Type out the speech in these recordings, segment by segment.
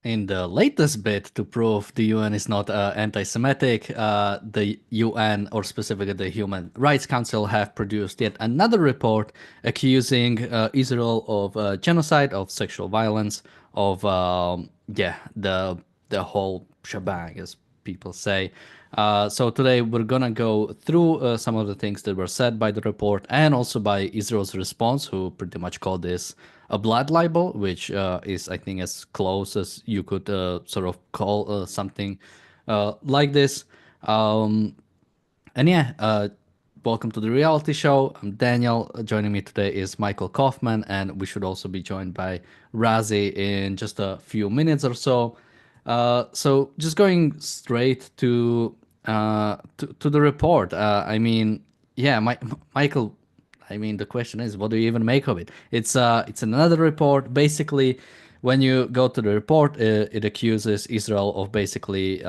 in the latest bit to prove the UN is not anti-Semitic, the UN, or specifically the Human Rights Council, have produced yet another report accusing Israel of genocide, of sexual violence, of the whole shebang, as people say. So today we're gonna go through some of the things that were said by the report and also by Israel's response, who pretty much called this a blood libel, which is, I think, as close as you could sort of call something like this. And yeah, welcome to the reality show. I'm Daniel. Joining me today is Michael Kaufman, and we should also be joined by Razi in just a few minutes or so. So just going straight to the report. I mean, yeah, Michael. I mean, the question is, what do you even make of it? It's another report. Basically, when you go to the report, it accuses Israel of basically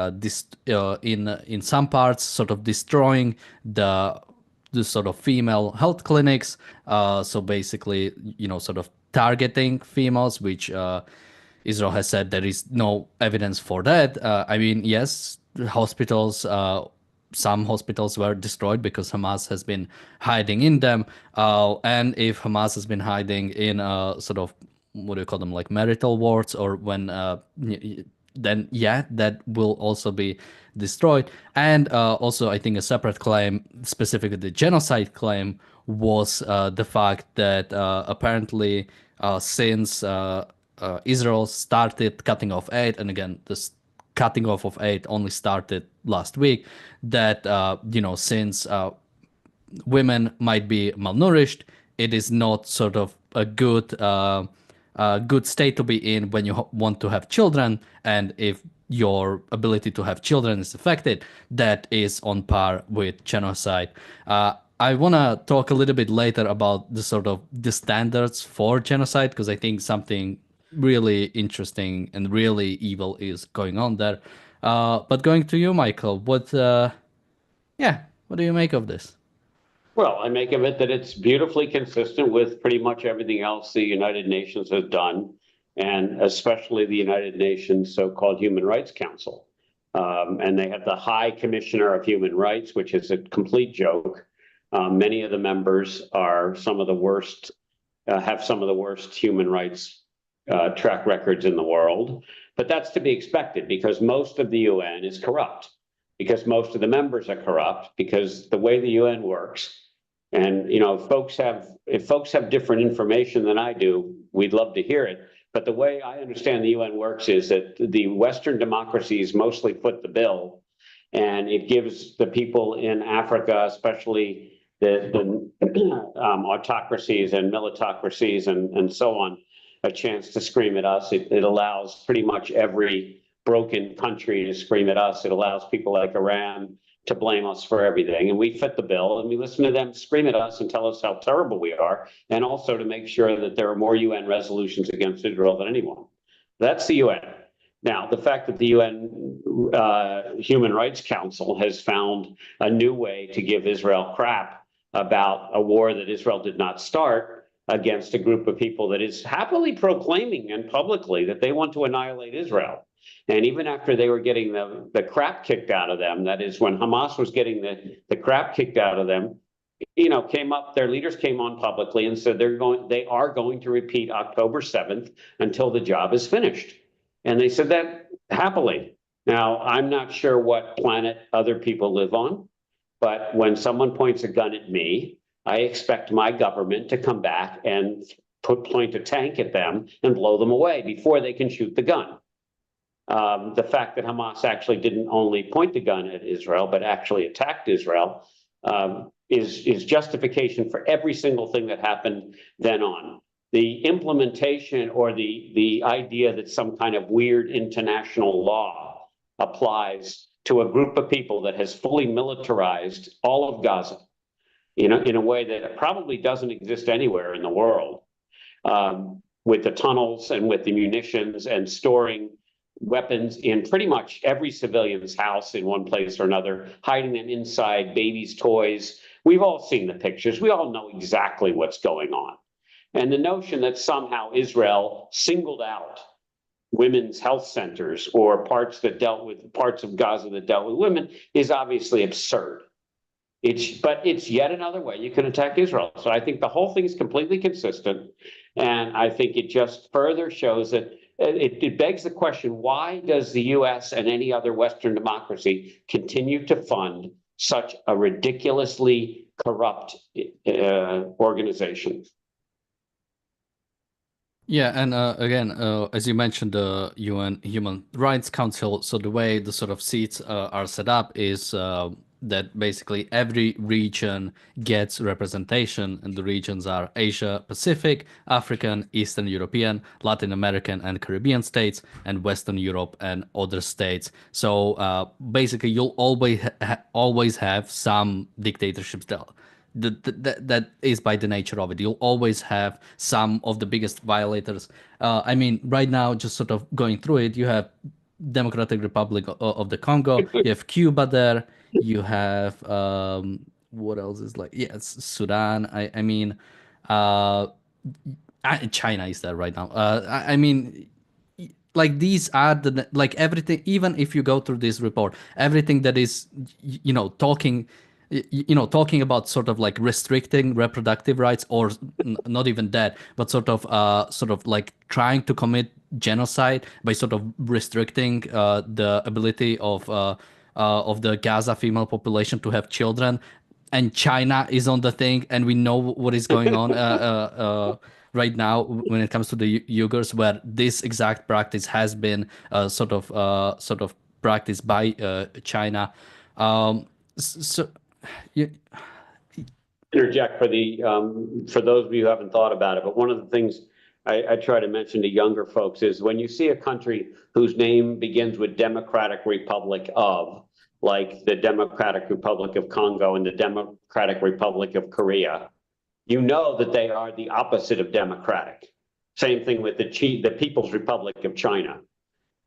in some parts sort of destroying the sort of female health clinics. So basically, sort of targeting females, which Israel has said there is no evidence for that. I mean, yes, hospitals. Some hospitals were destroyed because Hamas has been hiding in them. And if Hamas has been hiding in sort of, what do you call them, like marital wards, or when then yeah, that will also be destroyed. And also, I think a separate claim, specifically the genocide claim, was the fact that apparently since Israel started cutting off aid, and again, this cutting off of aid only started last week, that since women might be malnourished, it is not sort of a good state to be in when you want to have children, and if your ability to have children is affected, that is on par with genocide. I want to talk a little bit later about the sort of the standards for genocide, because I think something really interesting and really evil is going on there. But going to you, Michael, what do you make of this? Well, I make of it that it's beautifully consistent with pretty much everything else the United Nations has done, and especially the United Nations so-called Human Rights Council. And they have the High Commissioner of Human Rights, which is a complete joke. Many of the members are some of the worst, have some of the worst human rights track records in the world. But that's to be expected because most of the UN is corrupt, because most of the members are corrupt, because the way the UN works, and if folks have different information than I do, we'd love to hear it. But the way I understand the UN works is that the Western democracies mostly foot the bill, and it gives the people in Africa, especially the autocracies and militocracies and so on, a chance to scream at us. It allows pretty much every broken country to scream at us. It allows people like Iran to blame us for everything. And we fit the bill and we listen to them scream at us and tell us how terrible we are. And also to make sure that there are more UN resolutions against Israel than anyone. That's the UN. Now, the fact that the UN Human Rights Council has found a new way to give Israel crap about a war that Israel did not start against a group of people that is happily proclaiming and publicly that they want to annihilate Israel. And even after they were getting the crap kicked out of them, that is when Hamas was getting the crap kicked out of them, their leaders came on publicly and said they are going to repeat October 7th until the job is finished. And they said that happily. Now, I'm not sure what planet other people live on, but when someone points a gun at me, I expect my government to come back and point a tank at them and blow them away before they can shoot the gun. The fact that Hamas actually didn't only point the gun at Israel, but actually attacked Israel is justification for every single thing that happened then on. The implementation or the idea that some kind of weird international law applies to a group of people that has fully militarized all of Gaza, in a way that probably doesn't exist anywhere in the world, with the tunnels and with the munitions and storing weapons in pretty much every civilian's house in one place or another, hiding them inside babies' toys. We've all seen the pictures. We all know exactly what's going on. And the notion that somehow Israel singled out women's health centers or parts of Gaza that dealt with women is obviously absurd. It's yet another way you can attack Israel. So I think the whole thing is completely consistent, and I think it just further shows that it begs the question: why does the U.S. and any other Western democracy continue to fund such a ridiculously corrupt organization? Yeah, and again, as you mentioned, the UN Human Rights Council. So the way the sort of seats are set up is that basically every region gets representation, and the regions are Asia Pacific, African, Eastern European, Latin American, and Caribbean states, and Western Europe and other states. So basically, you'll always have some dictatorships that is by the nature of it. You'll always have some of the biggest violators. I mean, right now, just sort of going through it, you have Democratic Republic of the Congo, you have Cuba there, you have what else is like? Yeah, it's Sudan. I mean, uh, China is there right now. I mean, like these are the like everything. Even if you go through this report, everything that is talking talking about sort of like restricting reproductive rights, or not even that, but sort of like trying to commit genocide by sort of restricting the ability of the Gaza female population to have children. And China is on the thing, and we know what is going on right now when it comes to the Uyghurs, where this exact practice has been sort of practiced by China. So you, Interject for those of you who haven't thought about it, but one of the things I try to mention to younger folks is when you see a country whose name begins with Democratic Republic of, like the Democratic Republic of Congo and the Democratic Republic of Korea, you know that they are the opposite of democratic. Same thing with the People's Republic of China.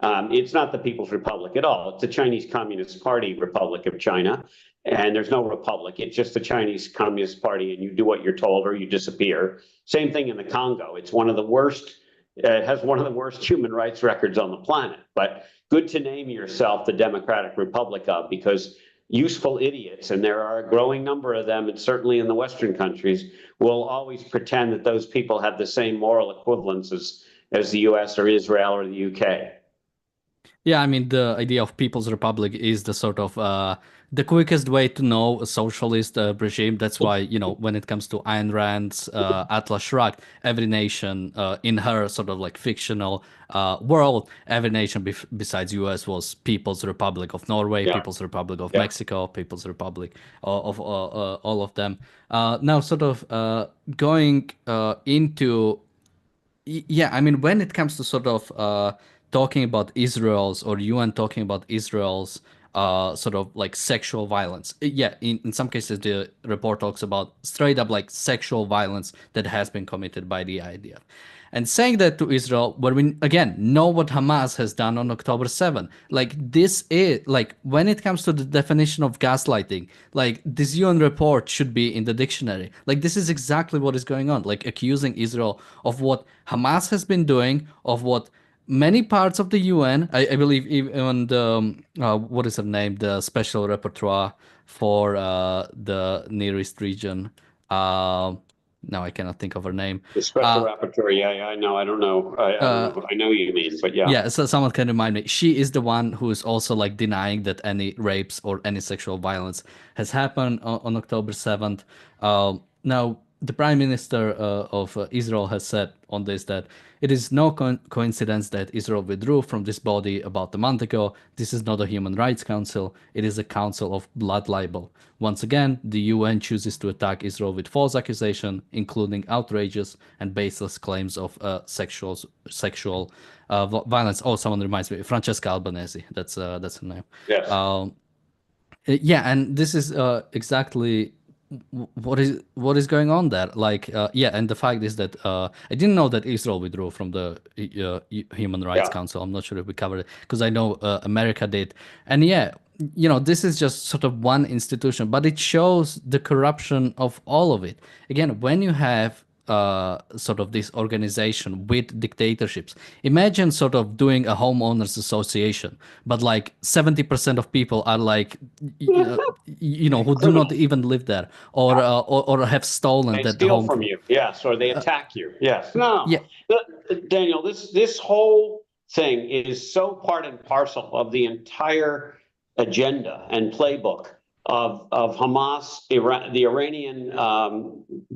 It's not the People's Republic at all. It's the Chinese Communist Party Republic of China. And there's no republic. It's just the Chinese Communist Party, and you do what you're told or you disappear. Same thing in the Congo. It's one of the worst, it has one of the worst human rights records on the planet. But good to name yourself the Democratic Republic of, because useful idiots, and there are a growing number of them, and certainly in the Western countries, will always pretend that those people have the same moral equivalence as the US or Israel or the UK. Yeah, I mean, the idea of People's Republic is the sort of the quickest way to know a socialist regime. That's why, when it comes to Ayn Rand's Atlas Shrugged, every nation in her sort of like fictional world, every nation besides US was People's Republic of Norway, Yeah. People's Republic of Yeah. Mexico, People's Republic of all of them. Now, sort of going into yeah, I mean, when it comes to sort of talking about Israel's, or UN talking about Israel's sort of like sexual violence, yeah, in some cases the report talks about straight up like sexual violence that has been committed by the IDF. And saying that to Israel, where we again know what Hamas has done on October 7th, like this is like when it comes to the definition of gaslighting, like this UN report should be in the dictionary. Like this is exactly what is going on, like accusing Israel of what Hamas has been doing, of what many parts of the UN, I believe even the what is her name, the special rapporteur for the Near East region. Uh, Now I cannot think of her name. The special rapporteur, yeah, I know. I don't know. I don't know. I know what you mean, but yeah. Yeah, so someone can remind me. She is the one who is also like denying that any rapes or any sexual violence has happened on October 7th. Now, the Prime Minister of Israel has said on this that it is no coincidence that Israel withdrew from this body about a month ago. This is not a Human Rights Council. It is a council of blood libel. Once again, the UN chooses to attack Israel with false accusation, including outrageous and baseless claims of sexual violence. Oh, someone reminds me, Francesca Albanese. That's her name. Yes. Yeah, and this is exactly what is going on there. Like, yeah, and the fact is that I didn't know that Israel withdrew from the Human Rights Yeah. Council. I'm not sure if we covered it because I know America did. And yeah, this is just sort of one institution, but it shows the corruption of all of it. Again, when you have sort of this organization with dictatorships. Imagine sort of doing a homeowners association, but like 70% of people are like, who do not Criminals. even live there, or Yeah. or have stolen They that steal home from from. you, yes, or they attack you, yes. No, Yeah, Daniel, this whole thing is so part and parcel of the entire agenda and playbook of Hamas, the Iranian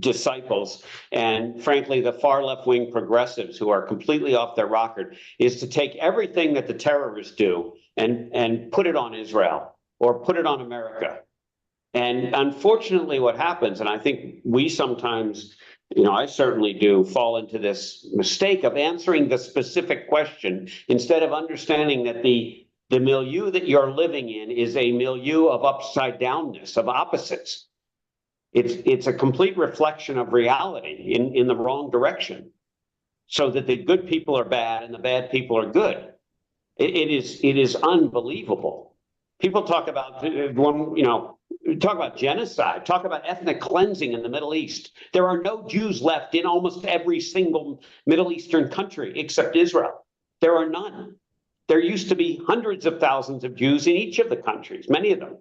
disciples, and frankly, the far left-wing progressives who are completely off their rocker, is to take everything that the terrorists do and put it on Israel or put it on America. And unfortunately, what happens, and I think we sometimes, I certainly do, fall into this mistake of answering the specific question instead of understanding that the milieu that you're living in is a milieu of upside downness, of opposites. It's a complete reflection of reality in the wrong direction, so that the good people are bad and the bad people are good. It is unbelievable. People talk about talk about genocide, talk about ethnic cleansing in the Middle East. There are no Jews left in almost every single Middle Eastern country except Israel. There are none. There used to be hundreds of thousands of Jews in each of the countries, many of them,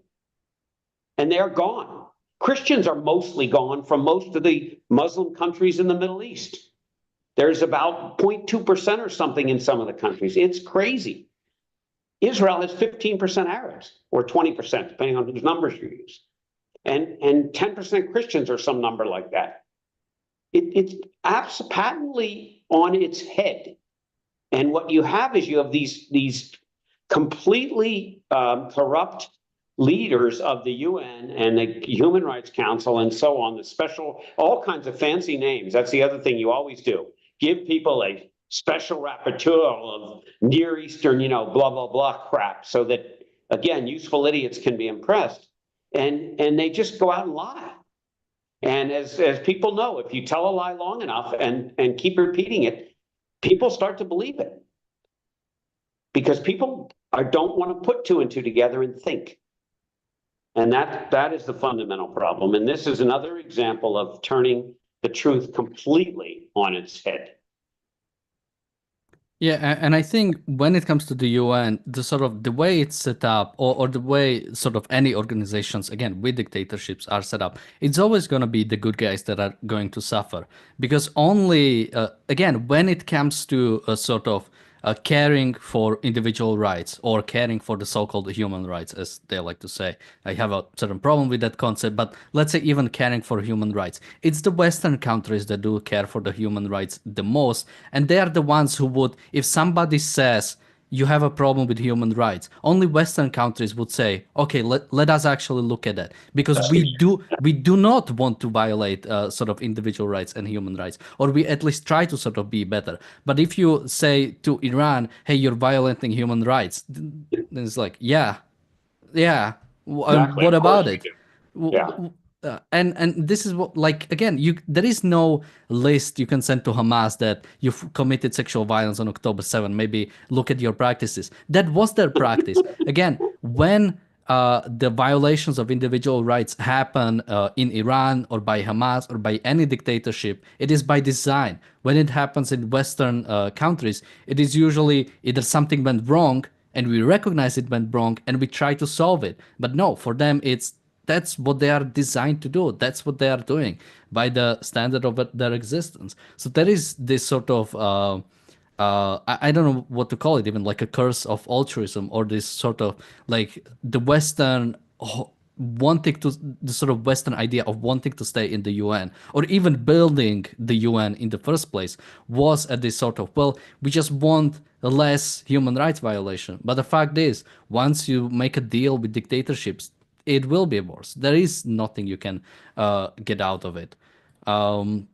and they're gone. Christians are mostly gone from most of the Muslim countries in the Middle East. There's about 0.2% or something in some of the countries. It's crazy. Israel has 15% Arabs, or 20%, depending on whose numbers you use, and 10% Christians, or some number like that. It's patently on its head. And what you have is these completely corrupt leaders of the UN and the Human Rights Council and so on, the special, all kinds of fancy names. That's the other thing you always do. Give people a special rapporteur of Near Eastern, blah, blah, blah crap, so that, again, useful idiots can be impressed. And they just go out and lie. And as people know, if you tell a lie long enough and keep repeating it, people start to believe it. Because people don't want to put two and two together and think. And that is the fundamental problem. And this is another example of turning the truth completely on its head. Yeah, and I think when it comes to the UN, the sort of the way it's set up, or the way sort of any organizations, again, with dictatorships are set up, it's always going to be the good guys that are going to suffer. Because only, again, when it comes to a sort of caring for individual rights, or caring for the so-called human rights, as they like to say. I have a certain problem with that concept, but let's say even caring for human rights. It's the Western countries that do care for the human rights the most, and they are the ones who would, if somebody says, you have a problem with human rights, only Western countries would say, okay, let us actually look at that, because we do not want to violate sort of individual rights and human rights, or we at least try to sort of be better. But if you say to Iran, hey, you're violating human rights, then it's like, yeah, Exactly. what Of course about we it? do. Yeah. And this is what, like, again, there is no list you can send to Hamas that you've committed sexual violence on October 7. Maybe look at your practices. That was their practice. Again, when the violations of individual rights happen in Iran or by Hamas or by any dictatorship, it is by design. When it happens in Western countries, it is usually either something went wrong and we recognize it went wrong and we try to solve it. But no, for them, that's what they are designed to do. That's what they are doing by the standard of their existence. So there is this sort of I don't know what to call it, even like a curse of altruism, or this sort of like the Western wanting to, the sort of Western idea of wanting to stay in the UN, or even building the UN in the first place, was at this sort of, well, we just want less human rights violation. But the fact is, once you make a deal with dictatorships, it will be worse. There is nothing you can get out of it. Um,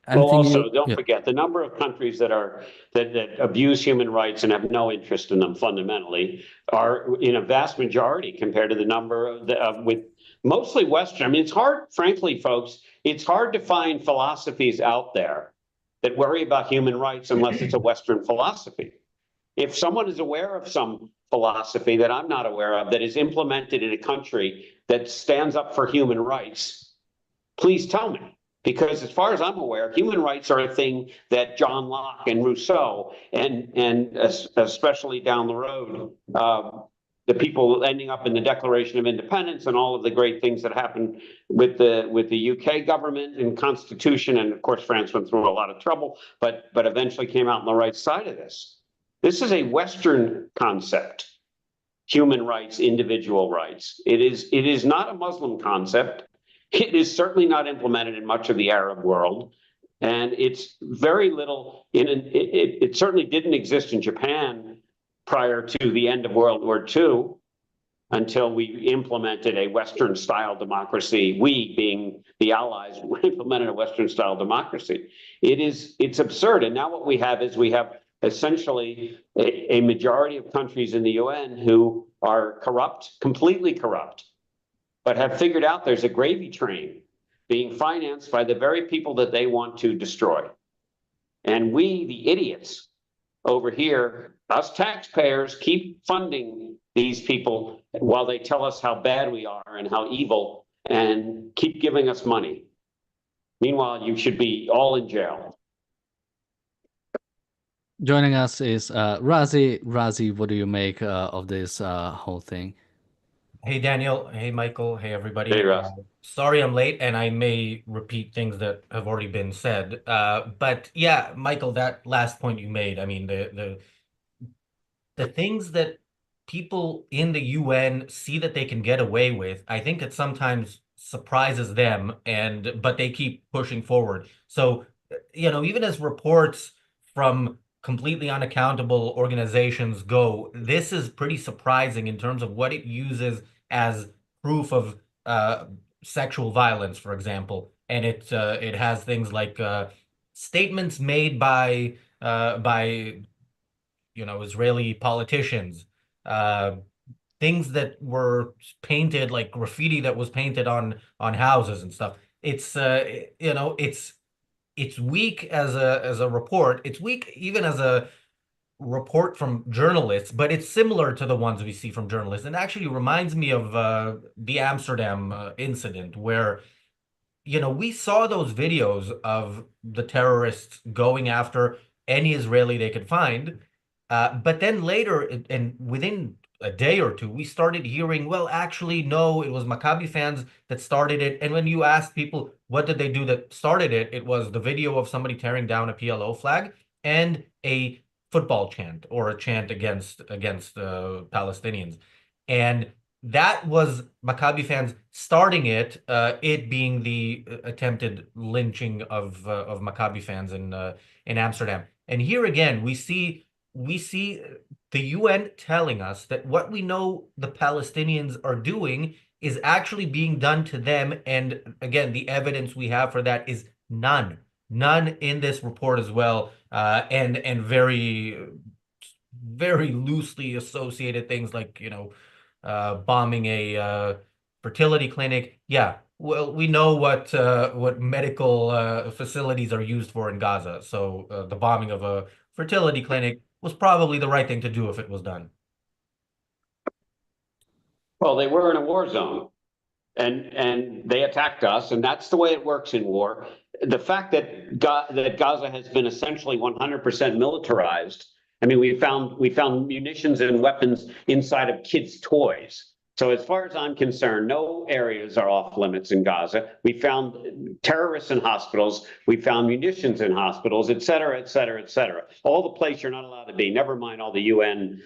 Well, anything also, you? don't Yeah. forget the number of countries that abuse human rights and have no interest in them fundamentally are in a vast majority compared to the number with mostly Western. I mean, it's hard, frankly, folks, it's hard to find philosophies out there that worry about human rights unless it's a Western philosophy. If someone is aware of some philosophy that I'm not aware of that is implemented in a country that stands up for human rights, please tell me. Because as far as I'm aware, human rights are a thing that John Locke and Rousseau and especially down the road, the people ending up in the Declaration of Independence and all of the great things that happened with the UK government and constitution, and of course France went through a lot of trouble, but eventually came out on the right side of this. This is a Western concept. Human rights, individual rights. It is not a Muslim concept. It is certainly not implemented in much of the Arab world, and it's very little. It certainly didn't exist in Japan prior to the end of World War II until we implemented a Western-style democracy. We, being the Allies, implemented a Western-style democracy. It's absurd, and now what we have is we have essentially a majority of countries in the UN who are corrupt, completely corrupt, but have figured out there's a gravy train being financed by the very people that they want to destroy. And we, the idiots over here, us taxpayers, keep funding these people while they tell us how bad we are and how evil, and keep giving us money. Meanwhile, you should be all in jail. Joining us is Razi. Razi, what do you make of this whole thing? Hey, Daniel. Hey, Michael. Hey, everybody. Hey, Russ. Sorry I'm late, and I may repeat things that have already been said. But yeah, Michael, that last point you made, I mean, the things that people in the UN see that they can get away with, I think it sometimes surprises them, but they keep pushing forward. So, even as reports from completely unaccountable organizations go, this is pretty surprising in terms of what it uses as proof of sexual violence, for example. And it has things like statements made by Israeli politicians, things that were painted, like graffiti that was painted on houses and stuff. It's weak as a report. It's weak even as a report from journalists, but it's similar to the ones we see from journalists, and actually reminds me of the Amsterdam incident, where we saw those videos of the terrorists going after any Israeli they could find. But then later, and within a day or two, we started hearing, well, actually, no, it was Maccabi fans that started it. And when you asked people, what did they do that started it? It was the video of somebody tearing down a PLO flag and a football chant, or a chant against Palestinians. And that was Maccabi fans starting it, it being the attempted lynching of Maccabi fans in Amsterdam. And here again, we see the UN telling us that what we know the Palestinians are doing is actually being done to them. And again, the evidence we have for that is none in this report as well, and very, very loosely associated things like bombing a fertility clinic. Yeah, well, we know what medical facilities are used for in Gaza. So the bombing of a fertility clinic was probably the right thing to do if it was done. Well, they were in a war zone, and they attacked us, and that's the way it works in war. The fact that Gaza has been essentially 100% militarized. I mean, we found munitions and weapons inside of kids' toys. So as far as I'm concerned, no areas are off limits in Gaza. We found terrorists in hospitals. We found munitions in hospitals, et cetera, et cetera, et cetera. All the place you're not allowed to be, never mind all the UN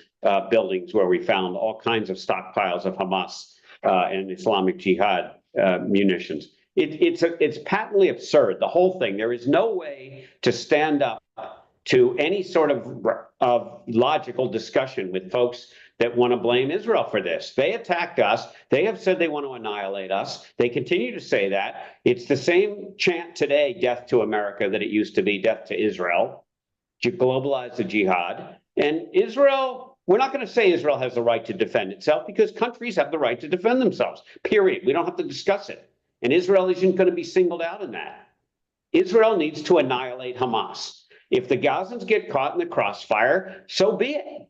buildings where we found all kinds of stockpiles of Hamas and Islamic Jihad munitions. It's patently absurd, the whole thing. There is no way to stand up to any sort of logical discussion with folks that want to blame Israel for this. They attacked us. They have said they want to annihilate us. They continue to say that. It's the same chant today, death to America, that it used to be death to Israel, to globalize the jihad. And Israel, we're not going to say Israel has the right to defend itself, because countries have the right to defend themselves, period. We don't have to discuss it. And Israel isn't going to be singled out in that. Israel needs to annihilate Hamas. If the Gazans get caught in the crossfire, so be it.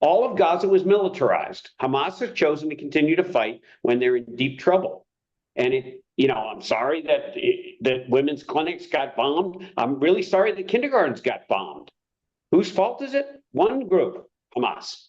All of Gaza was militarized. Hamas has chosen to continue to fight when they're in deep trouble. And I'm sorry that women's clinics got bombed. I'm really sorry that kindergartens got bombed. Whose fault is it? One group, Hamas.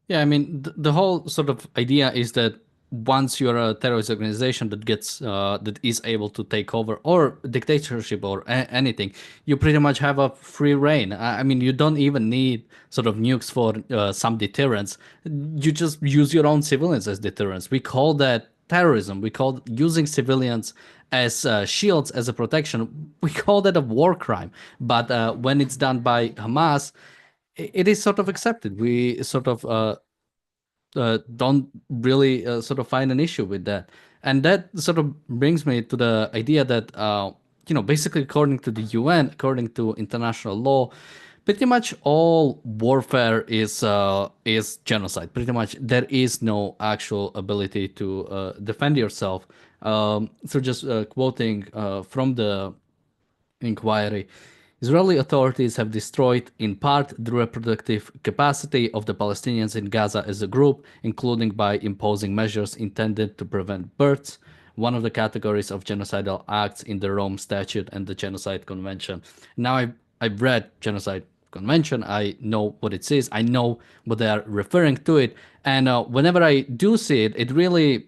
Yeah, I mean, the whole sort of idea is that once you're a terrorist organization that is able to take over, or dictatorship, or anything, you pretty much have a free reign. I mean, you don't even need sort of nukes for some deterrence. You just use your own civilians as deterrence. We call that terrorism. We call using civilians as shields, as a protection. We call that a war crime. But when it's done by Hamas, it is sort of accepted. We sort of don't really sort of find an issue with that. And that sort of brings me to the idea that, basically, according to the UN, according to international law, pretty much all warfare is genocide. Pretty much, there is no actual ability to defend yourself. So just quoting from the inquiry, Israeli authorities have destroyed, in part, the reproductive capacity of the Palestinians in Gaza as a group, including by imposing measures intended to prevent births, one of the categories of genocidal acts in the Rome Statute and the Genocide Convention. Now, I've read Genocide Convention. I know what it is. I know what they are referring to it. And whenever I do see it, it really,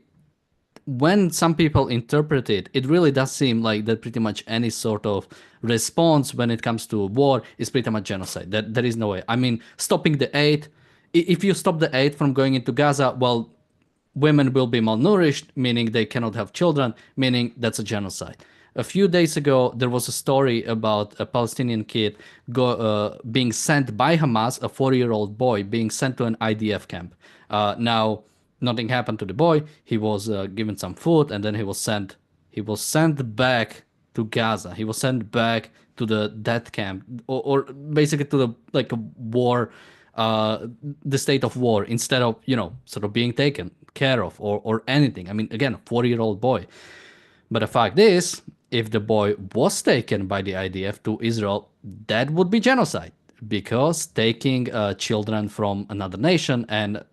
when some people interpret it, it really does seem like that pretty much any sort of response when it comes to war is pretty much genocide. That there is no way. I mean, stopping the aid, if you stop the aid from going into Gaza, well, women will be malnourished, meaning they cannot have children, meaning that's a genocide. A few days ago, there was a story about a Palestinian kid being sent by Hamas, a 4-year-old boy being sent to an IDF camp. Now, nothing happened to the boy. He was given some food, and then he was sent. He was sent back to Gaza. He was sent back to the death camp, or basically to the like a war, the state of war, instead of sort of being taken care of, or anything. I mean, again, a 4-year-old boy. But the fact is, if the boy was taken by the IDF to Israel, that would be genocide, because taking children from another nation and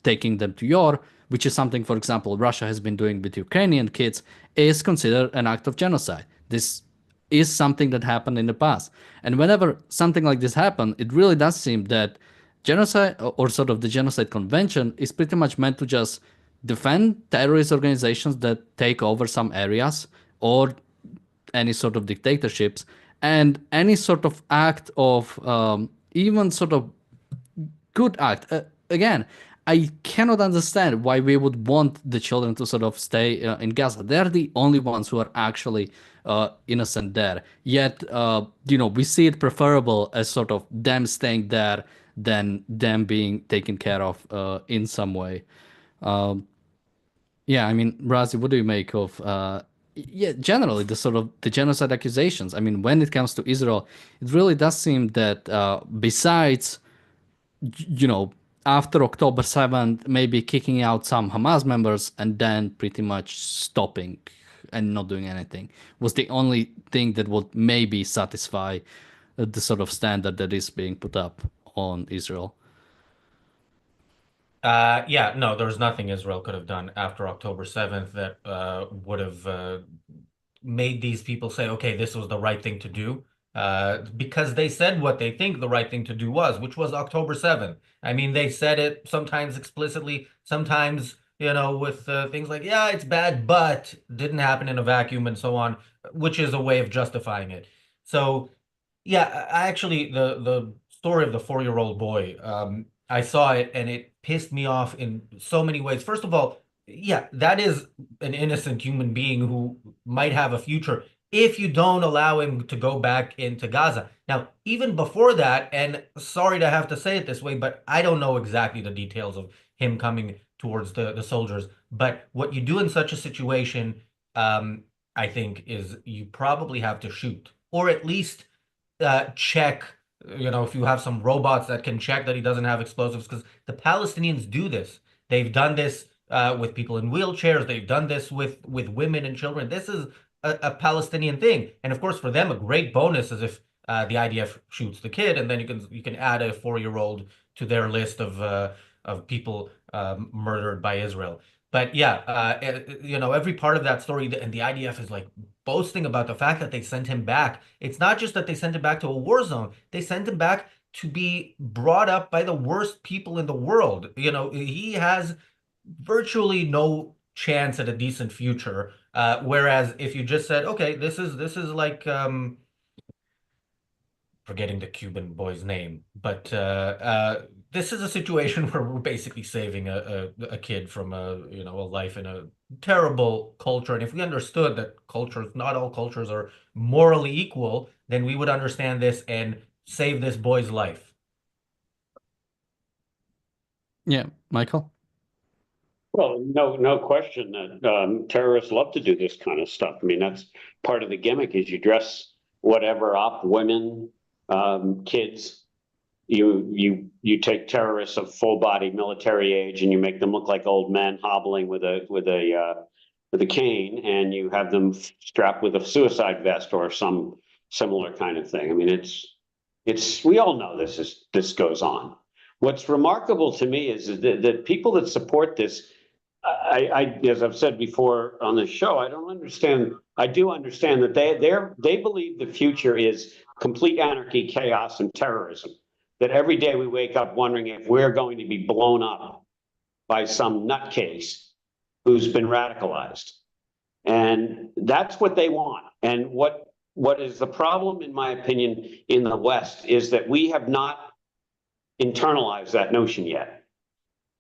taking them to war, which is something, for example, Russia has been doing with Ukrainian kids, is considered an act of genocide. This is something that happened in the past. And whenever something like this happens, it really does seem that genocide, or sort of the Genocide Convention, is pretty much meant to just defend terrorist organizations that take over some areas, or any sort of dictatorships, and any sort of act of even sort of good act. Again, I cannot understand why we would want the children to sort of stay in Gaza. They're the only ones who are actually innocent there. Yet, we see it preferable as sort of them staying there than them being taken care of in some way. Um, yeah, I mean, Razi, what do you make of generally the sort of the genocide accusations? I mean, when it comes to Israel, it really does seem that besides, you know, after October 7th, maybe kicking out some Hamas members and then pretty much stopping and not doing anything was the only thing that would maybe satisfy the sort of standard that is being put up on Israel. Yeah, no, there was nothing Israel could have done after October 7th that would have made these people say, okay, this was the right thing to do. Because they said what they think the right thing to do was, which was October 7th. I mean, they said it sometimes explicitly, sometimes, with things like, yeah, it's bad, but didn't happen in a vacuum and so on, which is a way of justifying it. So, yeah, I actually, the story of the 4-year-old boy, I saw it and it pissed me off in so many ways. First of all, yeah, that is an innocent human being who might have a future if you don't allow him to go back into Gaza. Now, even before that, and sorry to have to say it this way, but I don't know exactly the details of him coming towards the soldiers. But what you do in such a situation, I think, is you probably have to shoot, or at least check, if you have some robots that can check that he doesn't have explosives, because the Palestinians do this. They've done this with people in wheelchairs. They've done this with women and children. This is a Palestinian thing, and of course, for them, a great bonus is if the IDF shoots the kid, and then you can add a 4-year-old to their list of people murdered by Israel. But yeah, every part of that story, and the IDF is like boasting about the fact that they sent him back. It's not just that they sent him back to a war zone, they sent him back to be brought up by the worst people in the world. He has virtually no chance at a decent future. Whereas if you just said, okay, this is like forgetting the Cuban boy's name, but this is a situation where we're basically saving a kid from a life in a terrible culture. And if we understood that not all cultures are morally equal, then we would understand this and save this boy's life. Yeah, Michael? Well, no question that terrorists love to do this kind of stuff. I mean, that's part of the gimmick is you dress whatever up, women, kids. You take terrorists of full body military age and you make them look like old men hobbling with a cane, and you have them strapped with a suicide vest or some similar kind of thing. I mean, it's we all know this goes on. What's remarkable to me is that people that support this, as I've said before on the show, I don't understand. I do understand that they believe the future is complete anarchy, chaos, and terrorism. That every day we wake up wondering if we're going to be blown up by some nutcase who's been radicalized. And that's what they want. And what is the problem, in my opinion, in the West is that we have not internalized that notion yet.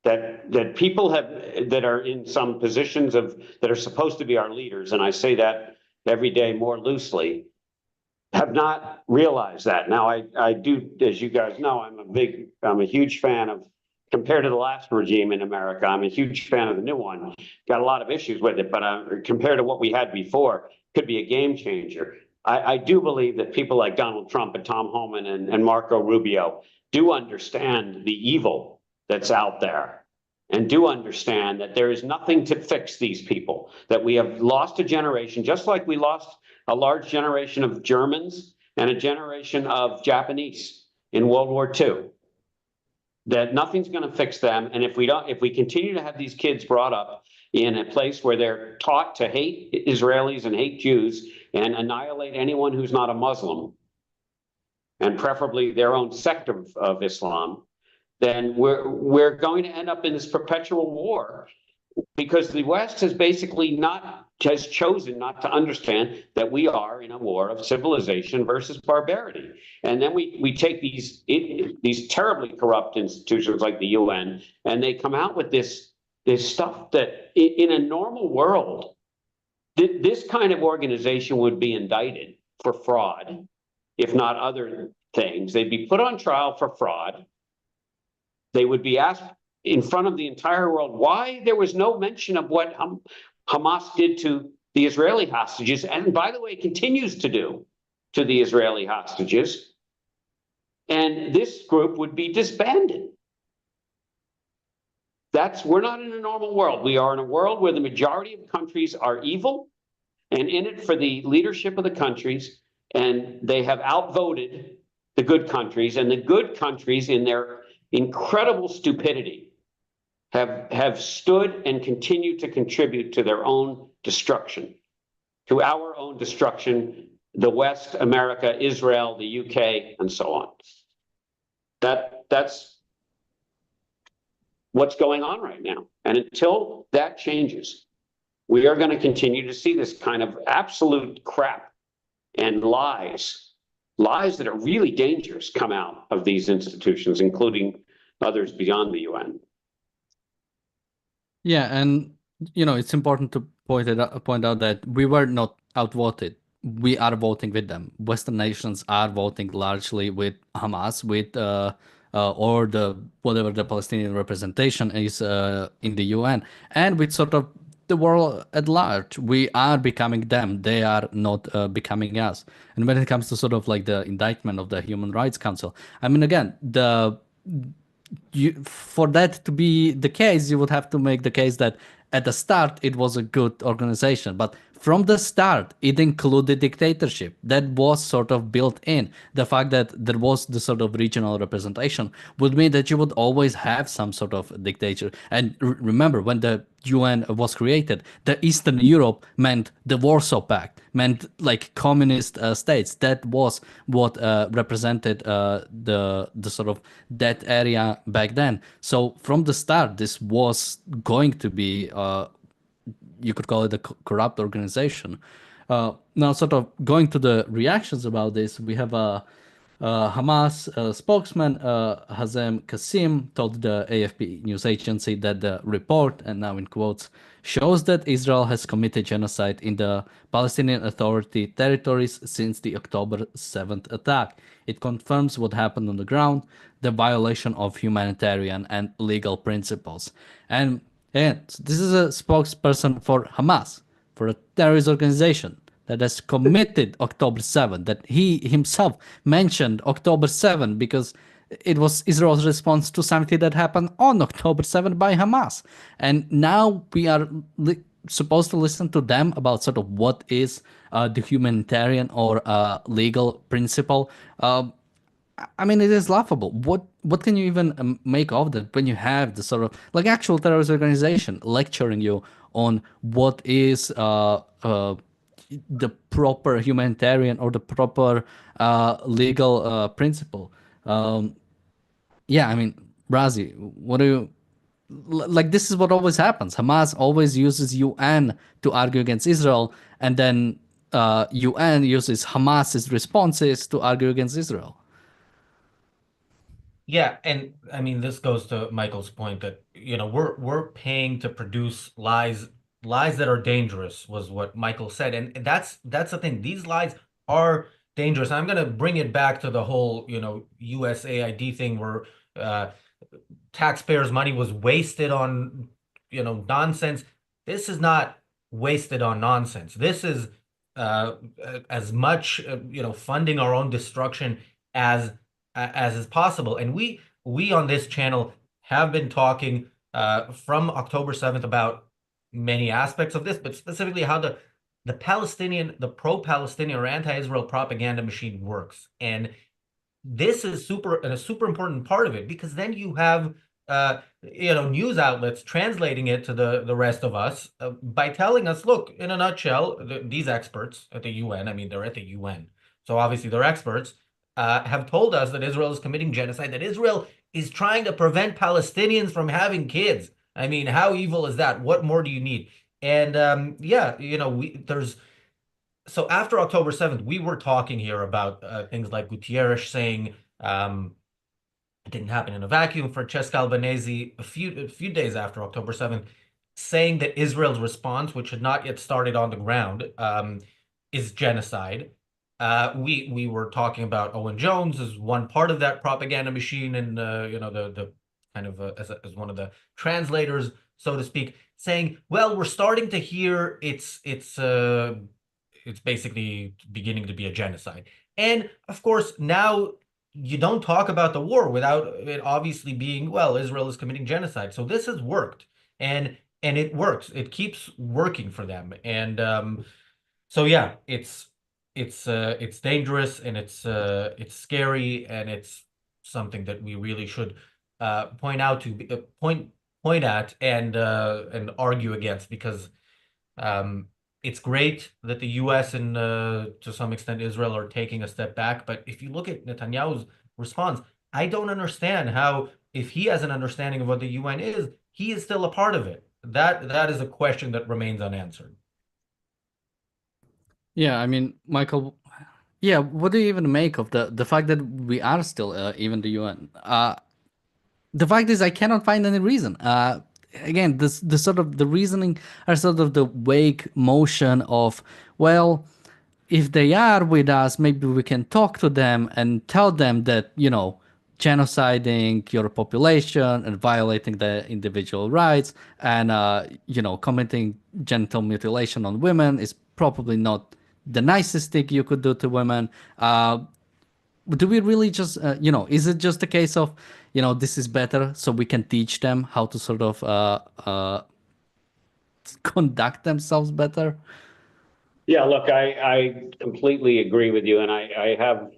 That people that are in some positions that are supposed to be our leaders, and I say that every day more loosely, have not realized that. Now, I do, as you guys know, I'm a huge fan of, compared to the last regime in America, I'm a huge fan of the new one. Got a lot of issues with it, but compared to what we had before, could be a game changer. I do believe that people like Donald Trump and Tom Homan and Marco Rubio do understand the evil that's out there and do understand that there is nothing to fix these people, that we have lost a generation, just like we lost a large generation of Germans and a generation of Japanese in World War II, that nothing's going to fix them. And if we continue to have these kids brought up in a place where they're taught to hate Israelis and hate Jews and annihilate anyone who's not a Muslim, and preferably their own sect of Islam, then we're going to end up in this perpetual war, because the West has chosen not to understand that we are in a war of civilization versus barbarity. And then we take these terribly corrupt institutions like the UN, and they come out with this stuff that in a normal world, this kind of organization would be indicted for fraud, if not other things. They'd be put on trial for fraud. They would be asked in front of the entire world why there was no mention of what Hamas did to the Israeli hostages, and by the way, continues to do to the Israeli hostages. And this group would be disbanded. We're not in a normal world. We are in a world where the majority of countries are evil and in it for the leadership of the countries, and they have outvoted the good countries, and the good countries in their incredible stupidity have stood and continue to contribute to their own destruction, to our own destruction, the West, America, Israel, the UK, and so on. That's what's going on right now. And until that changes, we are going to continue to see this kind of absolute crap and lies that are really dangerous come out of these institutions, including others beyond the UN. Yeah, and it's important to point out that we were not outvoted. We are voting with them. Western nations are voting largely with Hamas, with or whatever the Palestinian representation is in the UN, and with sort of the world at large. We are becoming them. They are not becoming us. And when it comes to sort of like the indictment of the Human Rights Council, I mean, again, for that to be the case, you would have to make the case that at the start it was a good organization, but from the start, it included dictatorship. That was sort of built in. The fact that there was the sort of regional representation would mean that you would always have some sort of dictator. And remember, when the UN was created, the Eastern Europe meant the Warsaw Pact, meant like communist states. That was what represented the sort of that area back then. So from the start, this was going to be you could call it a corrupt organization. Now, sort of going to the reactions about this, we have a Hamas spokesman Hazem Qasim told the AFP news agency that the report, and now in quotes, shows that Israel has committed genocide in the Palestinian Authority territories since the October 7th attack. It confirms what happened on the ground, the violation of humanitarian and legal principles. And this is a spokesperson for Hamas, for a terrorist organization that has committed October 7th, that he himself mentioned October 7th because it was Israel's response to something that happened on October 7th by Hamas. And now we are supposed to listen to them about sort of what is the humanitarian or legal principle. I mean, it is laughable. What can you even make of that when you have the sort of like actual terrorist organization lecturing you on what is the proper humanitarian or the proper legal principle? Yeah, I mean, Razi, what do you like? This is what always happens. Hamas always uses UN to argue against Israel, and then UN uses Hamas's responses to argue against Israel. Yeah, and I mean this goes to Michael's point that we're paying to produce lies that are dangerous was what Michael said, and that's the thing. These lies are dangerous. I'm gonna bring it back to the whole USAID thing where taxpayers' money was wasted on nonsense. This is not wasted on nonsense. This is as much funding our own destruction as is possible. And we on this channel have been talking from October 7th about many aspects of this, but specifically how the pro-Palestinian or anti-Israel propaganda machine works. And this is a super important part of it, because then you have news outlets translating it to the rest of us by telling us, look, in a nutshell, these experts at the UN, I mean, they're at the UN, so obviously they're experts, have told us that Israel is committing genocide, that Israel is trying to prevent Palestinians from having kids. I mean, how evil is that? What more do you need? And so after October 7th, we were talking here about things like Gutierrez saying it didn't happen in a vacuum. Francesca Albanese, a few days after October 7th, saying that Israel's response, which had not yet started on the ground, is genocide. We were talking about Owen Jones as one part of that propaganda machine, and the kind of as one of the translators, so to speak, saying, well, we're starting to hear it's basically beginning to be a genocide. And of course, now you don't talk about the war without it obviously being, well, Israel is committing genocide. So this has worked, and it works. It keeps working for them. And so yeah, it's dangerous, and it's scary, and it's something that we really should point at and argue against, because it's great that the US and to some extent Israel are taking a step back. But if you look at Netanyahu's response, I don't understand how, if he has an understanding of what the UN is, he is still a part of it. That is a question that remains unanswered. Yeah, I mean, Michael, yeah, what do you even make of the fact that we are still even the UN? The fact is, I cannot find any reason. Again, the sort of the reasoning are sort of the vague motion of, well, if they are with us, maybe we can talk to them and tell them that, genociding your population and violating the individual rights and, committing genital mutilation on women is probably not the nicest thing you could do to women. Do we really just, is it just a case of, this is better so we can teach them how to sort of conduct themselves better? Yeah, look, I completely agree with you, and I have,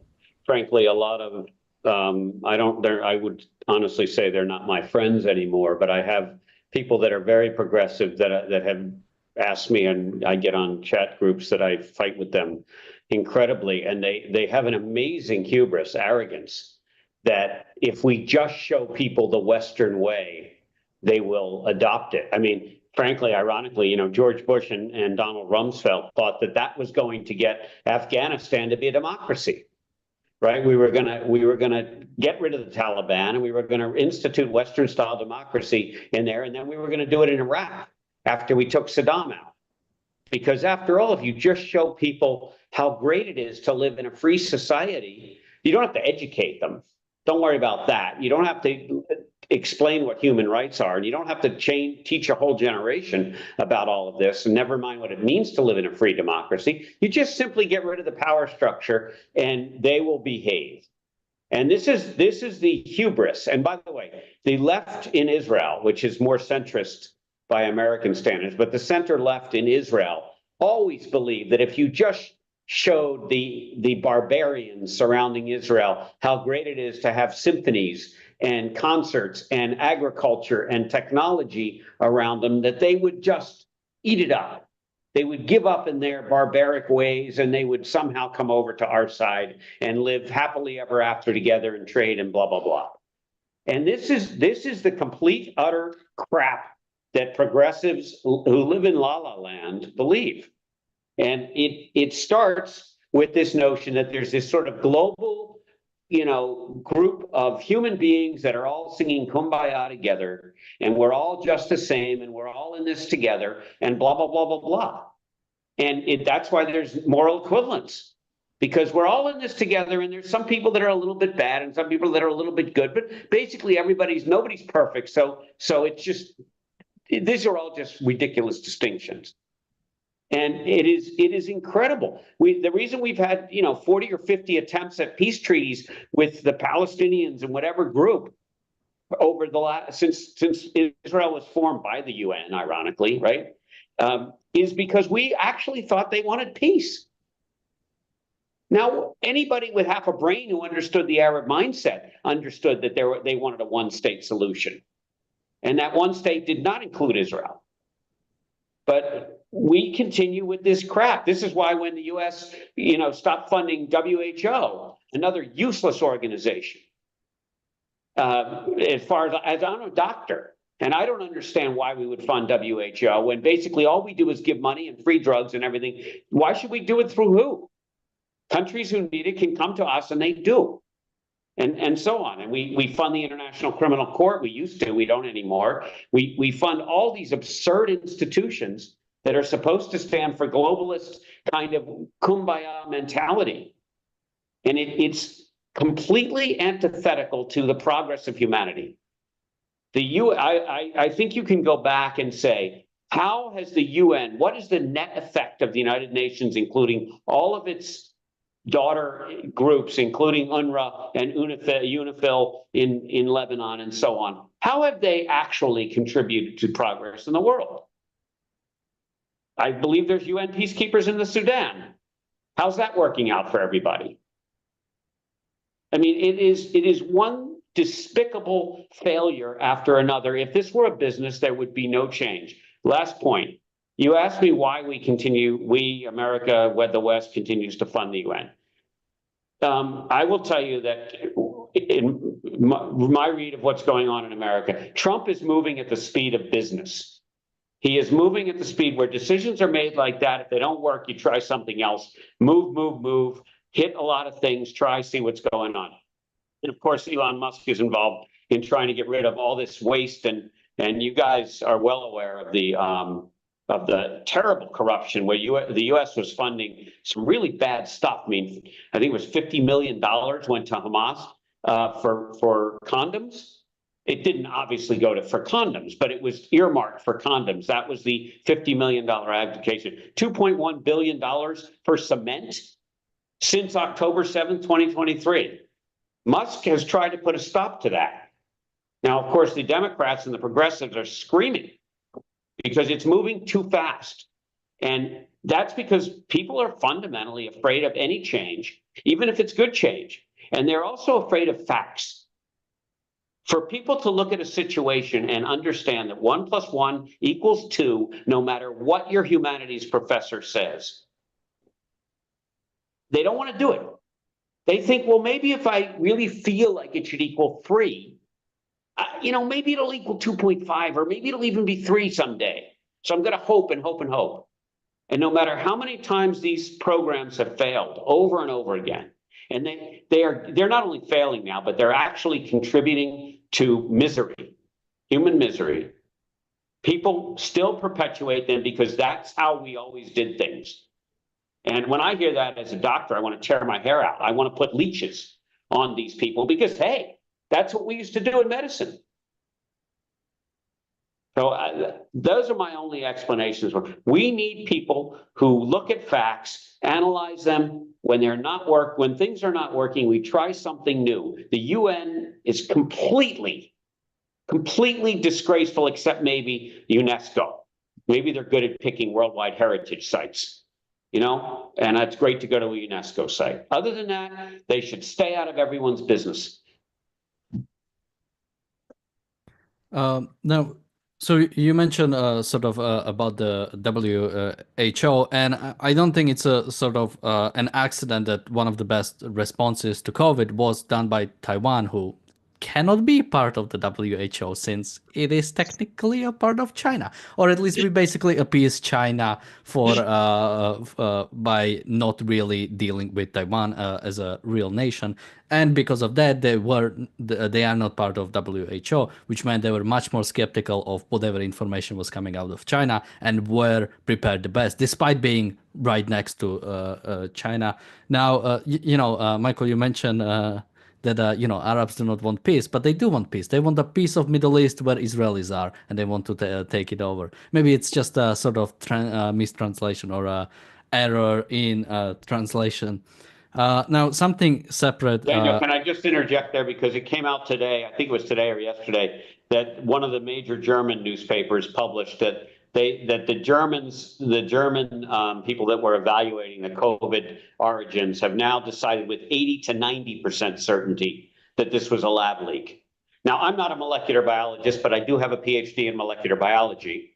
frankly, a lot of I don't there I would honestly say they're not my friends anymore, but I have people that are very progressive that have asked me, and I get on chat groups that I fight with them incredibly, and they have an amazing hubris, arrogance, that if we just show people the Western way, they will adopt it. I mean, frankly, ironically, George Bush and Donald Rumsfeld thought that that was going to get Afghanistan to be a democracy, right? We were gonna get rid of the Taliban, and we were going to institute Western style democracy in there, and then we were going to do it in Iraq after we took Saddam out. Because after all, if you just show people how great it is to live in a free society, you don't have to educate them. Don't worry about that. You don't have to explain what human rights are, and you don't have to teach a whole generation about all of this, and never mind what it means to live in a free democracy. You just simply get rid of the power structure, and they will behave. And this is the hubris. And by the way, the left in Israel, which is more centrist by American standards, but the center left in Israel always believed that if you just showed the barbarians surrounding Israel how great it is to have symphonies and concerts and agriculture and technology around them, that they would just eat it up. They would give up in their barbaric ways, and they would somehow come over to our side and live happily ever after together and trade and blah, blah, blah. And this is the complete, utter crap that progressives who live in La La Land believe. And it starts with this notion that there's this sort of global, group of human beings that are all singing Kumbaya together, and we're all just the same, and we're all in this together, and blah, blah, blah, blah, blah. And that's why there's moral equivalence, because we're all in this together, and there's some people that are a little bit bad and some people that are a little bit good, but basically nobody's perfect. So it's just, these are all just ridiculous distinctions. And it is incredible. The reason we've had 40 or 50 attempts at peace treaties with the Palestinians and whatever group over the last since Israel was formed by the UN, ironically, right, is because we actually thought they wanted peace. Now, anybody with half a brain who understood the Arab mindset understood that they wanted a one-state solution, and that one state did not include Israel. But we continue with this crap. This is why when the U.S., stopped funding WHO, another useless organization, as far as I'm a doctor, and I don't understand why we would fund WHO when basically all we do is give money and free drugs and everything. Why should we do it through who? Countries who need it can come to us, and they do. And so on. And we fund the International Criminal Court. We used to, we don't anymore. We fund all these absurd institutions that are supposed to stand for globalist kind of kumbaya mentality. And it's completely antithetical to the progress of humanity. I think you can go back and say, how has the UN, what is the net effect of the United Nations, including all of its daughter groups, including UNRWA and UNIFIL in Lebanon and so on? How have they actually contributed to progress in the world? I believe there's UN peacekeepers in the Sudan. How's that working out for everybody? I mean, it is one despicable failure after another. If this were a business, there would be no change. Last point. You asked me why we, America, the West, continues to fund the UN. I will tell you that in my read of what's going on in America, Trump is moving at the speed of business. He is moving at the speed where decisions are made like that. If they don't work, you try something else. Move, hit a lot of things, see what's going on. And of course, Elon Musk is involved in trying to get rid of all this waste. And you guys are well aware of the terrible corruption where the U.S. was funding some really bad stuff. I mean, I think it was $50 million went to Hamas for condoms. It didn't obviously go for condoms, but it was earmarked for condoms. That was the $50 million application. $2.1 billion for cement since October 7th, 2023. Musk has tried to put a stop to that. Now, of course, the Democrats and the progressives are screaming because it's moving too fast. And that's because people are fundamentally afraid of any change, even if it's good change. And they're also afraid of facts. For people to look at a situation and understand that 1 + 1 = 2, no matter what your humanities professor says, they don't want to do it. They think, well, maybe if I really feel like it should equal 3, maybe it'll equal 2.5, or maybe it'll even be 3 someday. So I'm going to hope and hope and hope. And no matter how many times these programs have failed over and over again, and they're not only failing now, but they're actually contributing to misery, human misery. People still perpetuate them because that's how we always did things. And when I hear that as a doctor, I want to tear my hair out. I want to put leeches on these people because, hey, that's what we used to do in medicine. So those are my only explanations. We need people who look at facts, analyze them. When things are not working, we try something new. The UN is completely disgraceful, except maybe UNESCO. Maybe they're good at picking worldwide heritage sites, and that's great to go to a UNESCO site. Other than that, they should stay out of everyone's business. Now, so you mentioned sort of about the WHO, and I don't think it's a sort of an accident that one of the best responses to COVID was done by Taiwan, who cannot be part of the WHO since it is technically a part of China, or at least we basically appease China for by not really dealing with Taiwan as a real nation, and because of that they are not part of WHO, which meant they were much more skeptical of whatever information was coming out of China and were prepared the best, despite being right next to China. Now, Michael, you mentioned that Arabs do not want peace, but they do want peace. They want a piece of Middle East where Israelis are, and they want to take it over. Maybe it's just a sort of mistranslation or a error in translation. Now, something separate. Daniel, can I just interject there, because it came out today, I think it was today or yesterday, that one of the major German newspapers published that the German people that were evaluating the COVID origins have now decided with 80 to 90% certainty that this was a lab leak. Now, I'm not a molecular biologist, but I do have a PhD in molecular biology.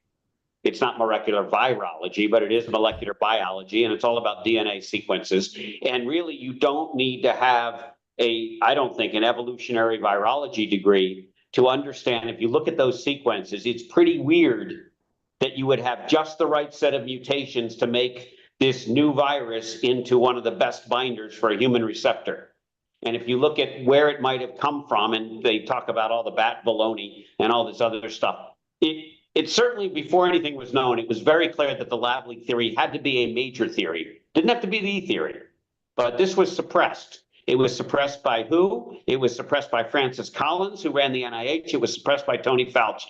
It's not molecular virology, but it is molecular biology, and it's all about DNA sequences. And really, you don't need to have I don't think, an evolutionary virology degree to understand. If you look at those sequences, it's pretty weird that you would have just the right set of mutations to make this new virus into one of the best binders for a human receptor. And if you look at where it might have come from, and they talk about all the bat baloney and all this other stuff, it certainly, before anything was known, it was very clear that the lab leak theory had to be a major theory. Didn't have to be the theory, but this was suppressed. It was suppressed by who? It was suppressed by Francis Collins, who ran the NIH. It was suppressed by Tony Fauci.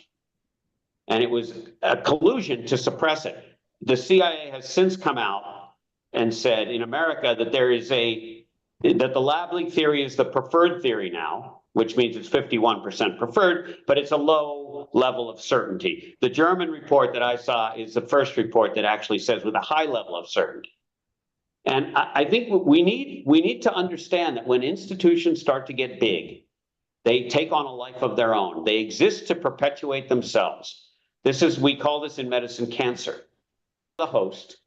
And it was a collusion to suppress it. The CIA has since come out and said in America that that the lab leak theory is the preferred theory now, which means it's 51% preferred, but it's a low level of certainty. The German report that I saw is the first report that actually says with a high level of certainty. And I think we need to understand that when institutions start to get big, they take on a life of their own. They exist to perpetuate themselves. We call this in medicine cancer. The host,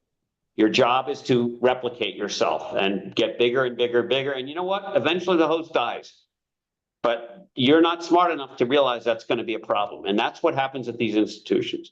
your job is to replicate yourself and get bigger and bigger and bigger. And you know what? Eventually the host dies. But you're not smart enough to realize that's going to be a problem. And that's what happens at these institutions.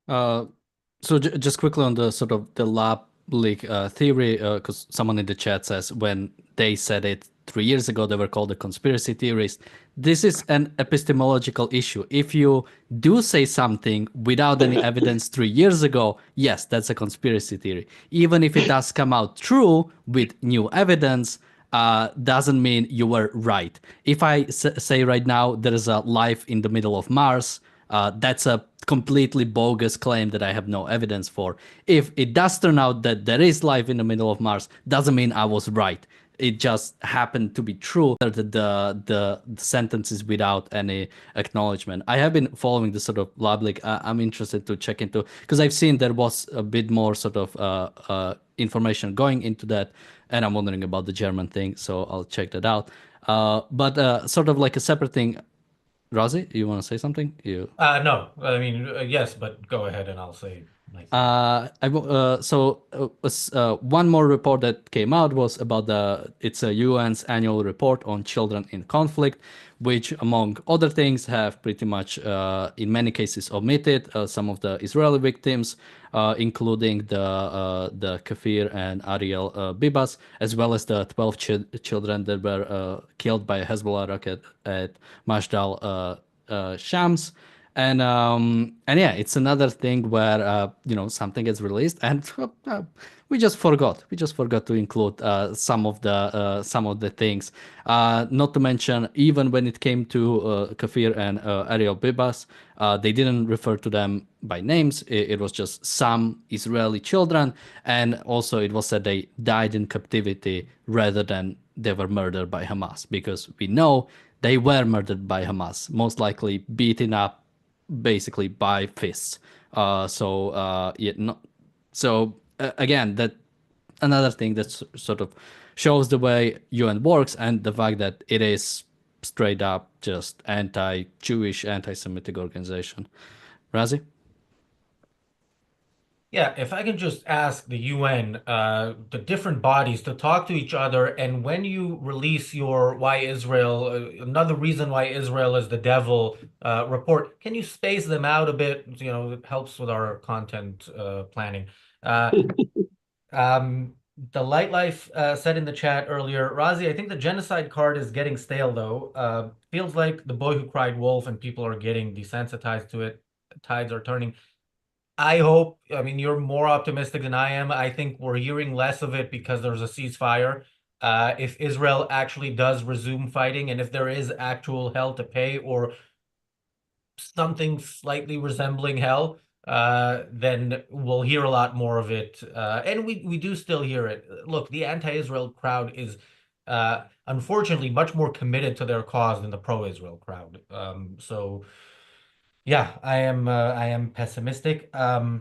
So just quickly on the sort of the lab leak theory, because someone in the chat says when they said it 3 years ago, they were called the conspiracy theorists. This is an epistemological issue. If you do say something without any evidence 3 years ago, yes, that's a conspiracy theory. Even if it does come out true with new evidence, doesn't mean you were right. If I say right now there is a life in the middle of Mars, that's a completely bogus claim that I have no evidence for. If it does turn out that there is life in the middle of Mars, doesn't mean I was right. it just happened to be true. The sentences without any acknowledgement. I have been following this sort of public. I'm interested to check into, because I've seen there was a bit more sort of information going into that, and I'm wondering about the German thing, so I'll check that out. But sort of like a separate thing. Razi, you want to say something? No, I mean, yes, but go ahead and I'll say my thing. One more report that came out was about it's a UN's annual report on children in conflict, which, among other things, have pretty much, in many cases, omitted some of the Israeli victims, including the Kafir and Ariel Bibas, as well as the 12 children that were killed by a Hezbollah rocket at Mashdal Shams. And yeah, it's another thing where something gets released, and we just forgot to include some of the things. Not to mention, even when it came to Kafir and Ariel Bibas, they didn't refer to them by names. It was just some Israeli children, and also it was said they died in captivity rather than they were murdered by Hamas, because we know they were murdered by Hamas, most likely beaten up basically by fists. Again, that another thing that sort of shows the way UN works, and the fact that it is straight up just anti-Jewish, anti-Semitic organization. Razi? Yeah, if I can just ask the UN, the different bodies to talk to each other, and when you release your Why Israel, another reason why Israel is the devil report, can you space them out a bit? It helps with our content planning. The Light Life said in the chat earlier, Razi, I think the genocide card is getting stale though. Feels like the boy who cried wolf and people are getting desensitized to it. Tides are turning. I hope, I mean, you're more optimistic than I am. I think we're hearing less of it because there's a ceasefire. If Israel actually does resume fighting, and if there is actual hell to pay or something slightly resembling hell, then we'll hear a lot more of it. And we do still hear it. Look, the anti-Israel crowd is unfortunately much more committed to their cause than the pro-Israel crowd. So yeah, I am pessimistic. Yeah,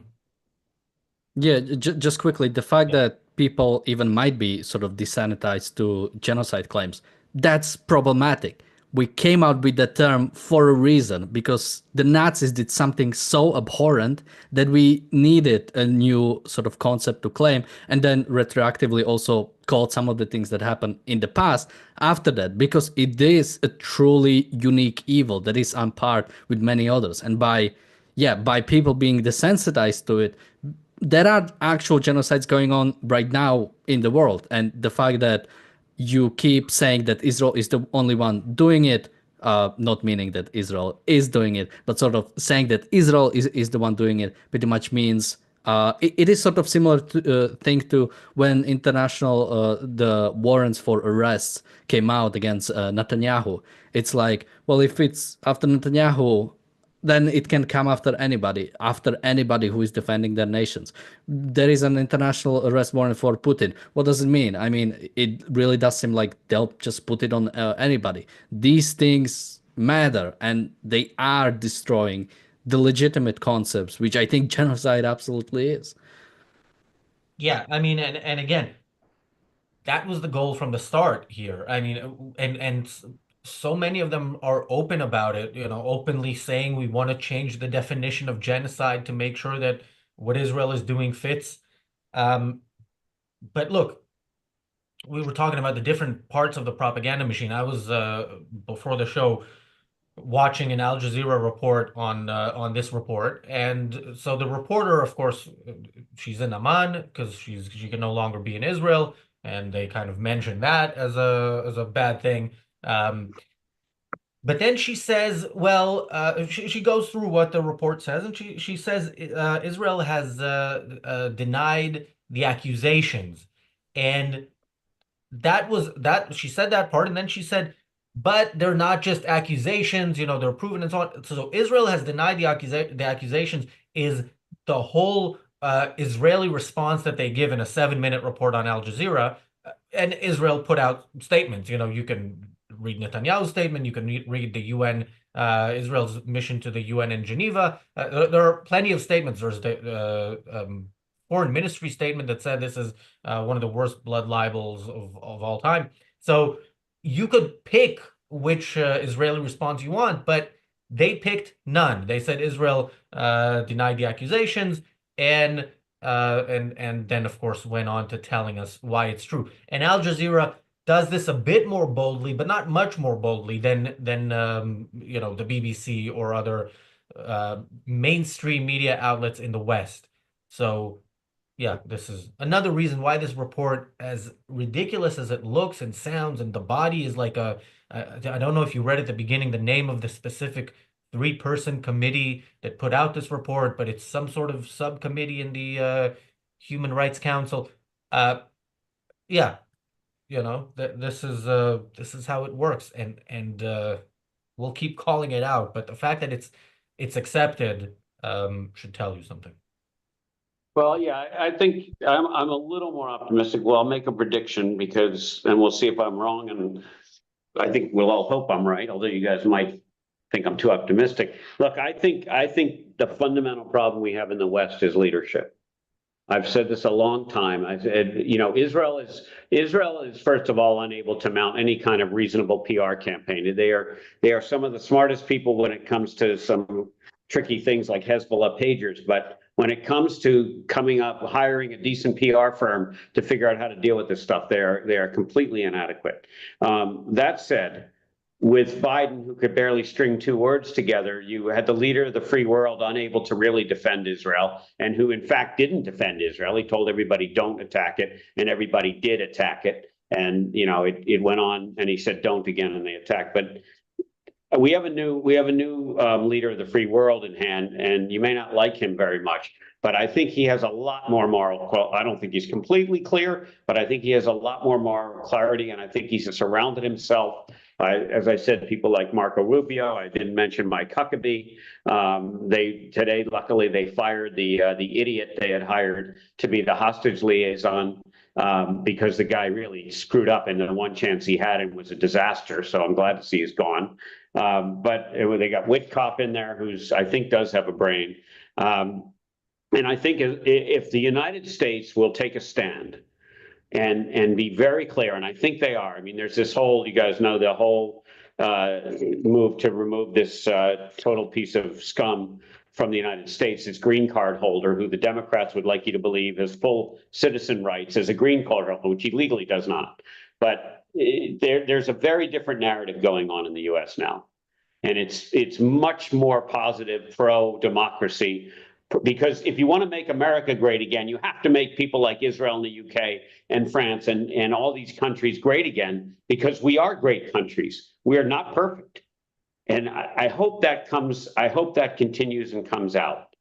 just quickly, the fact that people even might be sort of desanitized to genocide claims, that's problematic. We came out with the term for a reason, because the Nazis did something so abhorrent that we needed a new sort of concept to claim, and then retroactively also called some of the things that happened in the past after that, because it is a truly unique evil that is on par with many others. And by people being desensitized to it, there are actual genocides going on right now in the world. And the fact that you keep saying that Israel is the only one doing it, not meaning that Israel is doing it, but sort of saying that Israel is the one doing it, pretty much means it is sort of similar to thing to when international the warrants for arrests came out against Netanyahu. It's like, well, if it's after Netanyahu, then it can come after anybody who is defending their nations. There is an international arrest warrant for Putin. What does it mean? I mean, it really does seem like they'll just put it on anybody. These things matter, and they are destroying the legitimate concepts, which I think genocide absolutely is. Yeah, I mean, and again, that was the goal from the start here. I mean, and so many of them are open about it, openly saying we want to change the definition of genocide to make sure that what Israel is doing fits. But look, we were talking about the different parts of the propaganda machine. I was before the show watching an Al Jazeera report on this report, and so the reporter, of course, she's in Amman because she can no longer be in Israel, and they kind of mentioned that as a bad thing. But then she says, well, she goes through what the report says, and she says Israel has denied the accusations, and that she said that part, and then she said, but they're not just accusations, they're proven and so on. So Israel has denied the accusations is the whole Israeli response that they give in a 7-minute report on Al Jazeera. and Israel put out statements. You can read Netanyahu's statement. You can read the UN, Israel's mission to the UN in Geneva. There are plenty of statements. There's the foreign ministry statement that said this is one of the worst blood libels of all time. So you could pick which Israeli response you want, but they picked none. They said Israel denied the accusations, and then of course went on to telling us why it's true. And Al Jazeera does this a bit more boldly, but not much more boldly than the BBC or other mainstream media outlets in the West. So yeah, this is another reason why this report, as ridiculous as it looks and sounds, and the body is like I don't know if you read at the beginning the name of the specific three-person committee that put out this report, but it's some sort of subcommittee in the Human Rights Council. Yeah, this is how it works, and we'll keep calling it out. But the fact that it's accepted should tell you something. Well, yeah, I think I'm a little more optimistic. Well, I'll make a prediction and we'll see if I'm wrong. And I think we'll all hope I'm right, although you guys might think I'm too optimistic. Look, I think the fundamental problem we have in the West is leadership. I've said this a long time. I said, Israel is first of all unable to mount any kind of reasonable PR campaign. They are some of the smartest people when it comes to some tricky things like Hezbollah pagers, but when it comes to hiring a decent PR firm to figure out how to deal with this stuff, they are completely inadequate. That said, with Biden, who could barely string two words together, you had the leader of the free world unable to really defend Israel, and who in fact didn't defend Israel. He told everybody don't attack it, and everybody did attack it. And it went on, and he said don't again, and they attacked. But we have a new leader of the free world in hand, and you may not like him very much, but I think he has a lot more moral. I don't think he's completely clear, but I think he has a lot more moral clarity, and I think he's surrounded himself. As I said, people like Marco Rubio. I didn't mention Mike Huckabee. Today, luckily, they fired the idiot they had hired to be the hostage liaison because the guy really screwed up, and the one chance he had it was a disaster. So I'm glad to see he's gone. But they got Witkoff in there, who's I think does have a brain. And I think if the United States will take a stand and be very clear, and I think they are. I mean, there's this whole, you guys know, the whole move to remove this total piece of scum from the United States, this green card holder, who the Democrats would like you to believe has full citizen rights as a green card holder, which he legally does not. But there's a very different narrative going on in the U.S. now, and it's much more positive, pro-democracy. Because if you want to make America great again, you have to make people like Israel and the UK and France and all these countries great again, because we are great countries. We are not perfect. And I hope that continues and comes out.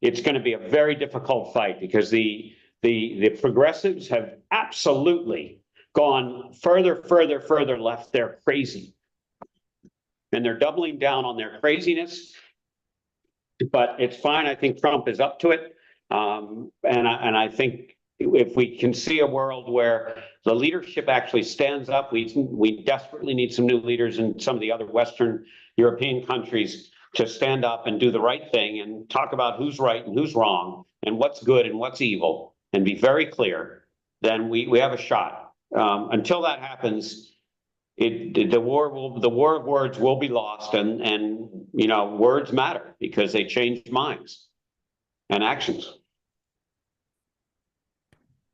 It's going to be a very difficult fight, because the progressives have absolutely gone further left. They're crazy. And they're doubling down on their craziness. But it's fine. I think Trump is up to it. And I think if we can see a world where the leadership actually stands up, we desperately need some new leaders in some of the other Western European countries to stand up and do the right thing and talk about who's right and who's wrong and what's good and what's evil and be very clear, then we have a shot. Until that happens, the war of words will be lost, and words matter because they change minds and actions.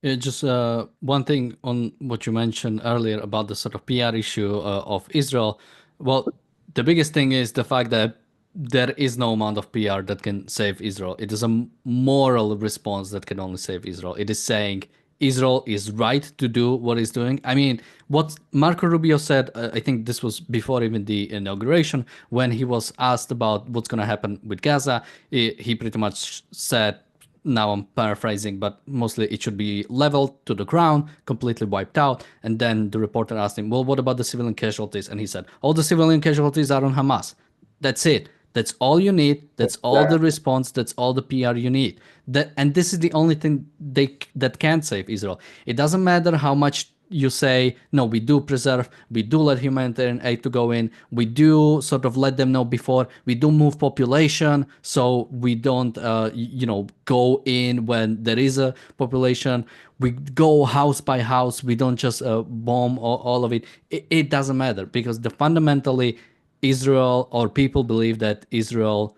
Just one thing on what you mentioned earlier about the sort of PR issue of Israel. Well, the biggest thing is the fact that there is no amount of PR that can save Israel. It is a moral response that can only save Israel. It is saying Israel is right to do what it's doing. I mean, what Marco Rubio said, I think this was before even the inauguration, when he was asked about what's going to happen with Gaza, he pretty much said, now I'm paraphrasing, but mostly it should be leveled to the ground, completely wiped out. And then the reporter asked him, well, what about the civilian casualties? And he said, all the civilian casualties are on Hamas. That's it. That's all you need. That's all the response. That's all the PR you need. And this is the only thing that can save Israel. It doesn't matter how much you say, no, we do preserve, we do let humanitarian aid to go in, we do sort of let them know before, we do move population, so we don't, go in when there is a population, we go house by house, we don't just bomb all of it. It doesn't matter, because fundamentally, Israel, or people believe that Israel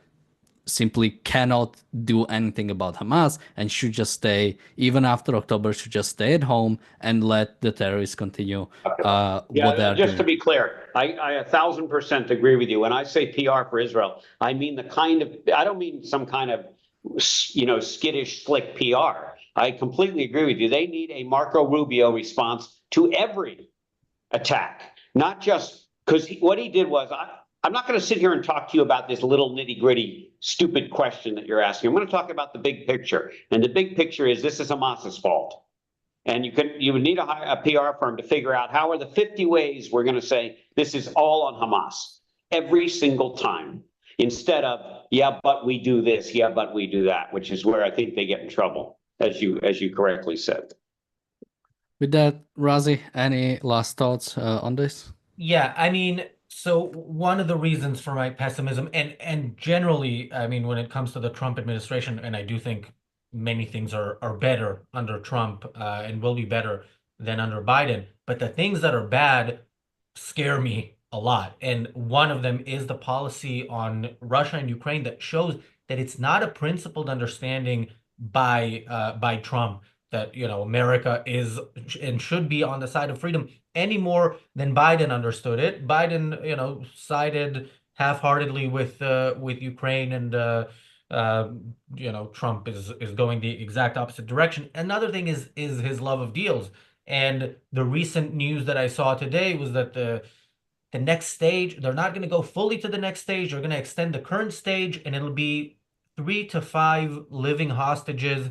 simply cannot do anything about Hamas and should just stay, even after October, should just stay at home and let the terrorists continue what they Yeah, are just to doing. be clear, I 1,000% agree with you. When I say PR for Israel, I mean I don't mean some kind of, skittish, slick PR. I completely agree with you. They need a Marco Rubio response to every attack, not just because what he did was, I'm not going to sit here and talk to you about this little nitty gritty stupid question that you're asking. I'm going to talk about the big picture. And the big picture is this is Hamas's fault. And you would need a PR firm to figure out how are the 50 ways we're going to say this is all on Hamas every single time, instead of, yeah, but we do this, yeah, but we do that, which is where I think they get in trouble, as you correctly said. With that, Razi, any last thoughts on this? Yeah, I mean, so one of the reasons for my pessimism, and generally, I mean, when it comes to the Trump administration, and I do think many things are better under Trump, and will be better than under Biden, but the things that are bad scare me a lot. And one of them is the policy on Russia and Ukraine that shows that it's not a principled understanding by Trump that, America is and should be on the side of freedom any more than Biden understood it. Biden, sided half-heartedly with Ukraine, and Trump is going the exact opposite direction. Another thing is his love of deals. And the recent news that I saw today was that the next stage, they're not going to go fully to the next stage. They're going to extend the current stage, and it'll be 3 to 5 living hostages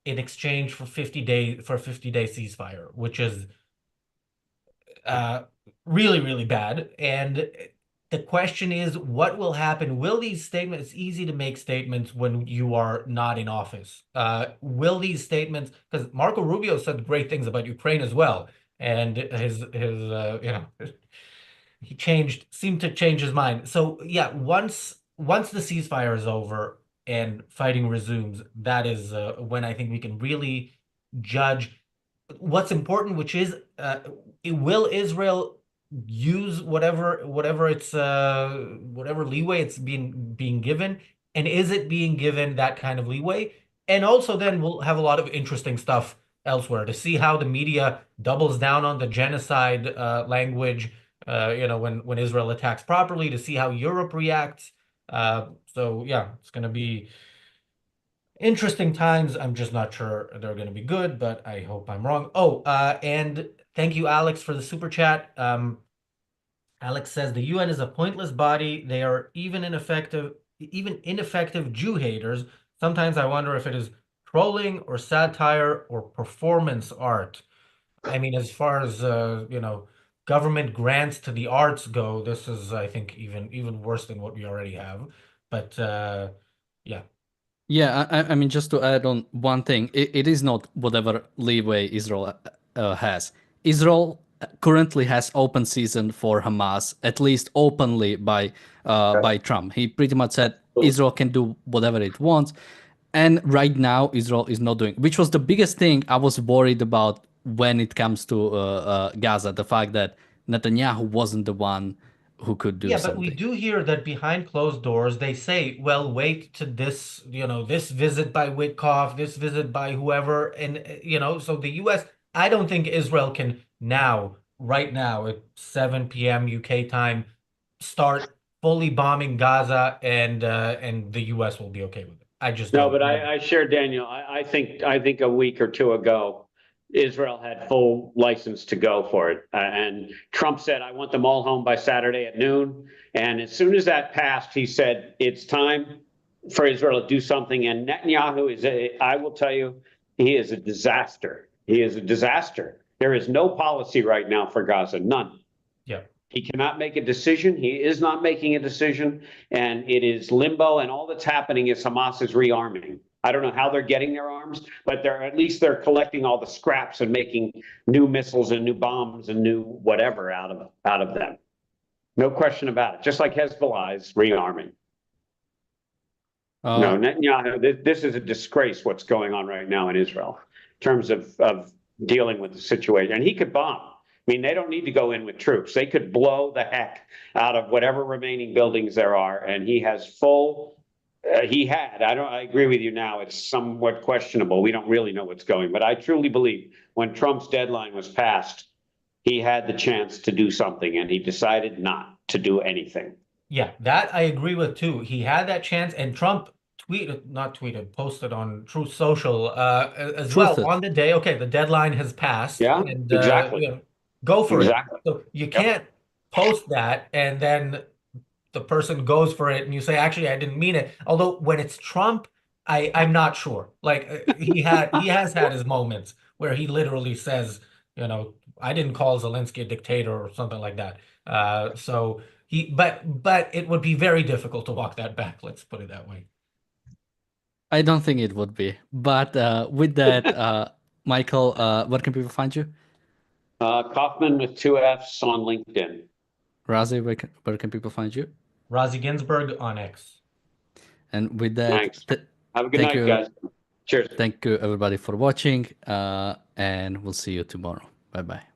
in exchange for 50-day ceasefire, which is uh, really, really bad. And the question is, what will happen? Will these statements, it's easy to make statements when you are not in office. Will these statements, because Marco Rubio said great things about Ukraine as well, and he seemed to change his mind. So yeah, once the ceasefire is over and fighting resumes, that is when I think we can really judge what's important, which is will Israel use whatever leeway it's being given, and is it being given that kind of leeway? And also then we'll have a lot of interesting stuff elsewhere to see how the media doubles down on the genocide language, when Israel attacks properly, to see how Europe reacts. So yeah, it's going to be interesting times. I'm just not sure they're going to be good, but I hope I'm wrong. Oh, and thank you, Alex, for the super chat. Alex says the UN is a pointless body. They are even ineffective Jew haters. Sometimes I wonder if it is trolling or satire or performance art. I mean, as far as government grants to the arts go, this is, I think, even worse than what we already have. But yeah. Yeah, I mean, just to add on one thing, it is not whatever leeway Israel has. Israel currently has open season for Hamas, at least openly by Trump. He pretty much said Israel can do whatever it wants, and right now Israel is not doing, which was the biggest thing I was worried about when it comes to Gaza, the fact that Netanyahu wasn't the one who could do Yeah, but we something. do hear that behind closed doors, they say, well, wait to this, this visit by Witkoff, this visit by whoever. And, so the US, I don't think Israel can now, right now at 7 p.m. UK time, start fully bombing Gaza, and the US will be okay with it. I just No, don't but know. I share Daniel. I think a week or two ago, Israel had full license to go for it. And Trump said, I want them all home by Saturday at noon. And as soon as that passed, he said, it's time for Israel to do something. And Netanyahu I will tell you, he is a disaster. He is a disaster. There is no policy right now for Gaza, none. Yeah. He cannot make a decision. He is not making a decision. And it is limbo. And all that's happening is Hamas is rearming. I don't know how they're getting their arms, but at least they're collecting all the scraps and making new missiles and new bombs and new whatever out of them. No question about it. Just like Hezbollah is rearming. No, Netanyahu, this is a disgrace what's going on right now in Israel in terms of dealing with the situation. And he could bomb. I mean, they don't need to go in with troops. They could blow the heck out of whatever remaining buildings there are. And he has full, I agree with you now, it's somewhat questionable. We don't really know what's going, but I truly believe when Trump's deadline was passed, he had the chance to do something and he decided not to do anything. Yeah, that I agree with too. He had that chance, and Trump posted on Truth Social as well Truthed. on the day. Okay, the deadline has passed, Yeah, and exactly. go for Exactly. it. So you can't post that and then the person goes for it, and you say, "Actually, I didn't mean it." Although when it's Trump, I'm not sure. Like he has had his moments where he literally says, "I didn't call Zelensky a dictator" or something like that. So. But it would be very difficult to walk that back. Let's put it that way. I don't think it would be. But with that, Michael, where can people find you? Kaufman with 2 Fs on LinkedIn. Razi, where can people find you? Razi Ginsburg on X. And with that, Thanks. Have a good night, guys. Cheers. Thank you, everybody, for watching. And we'll see you tomorrow. Bye-bye.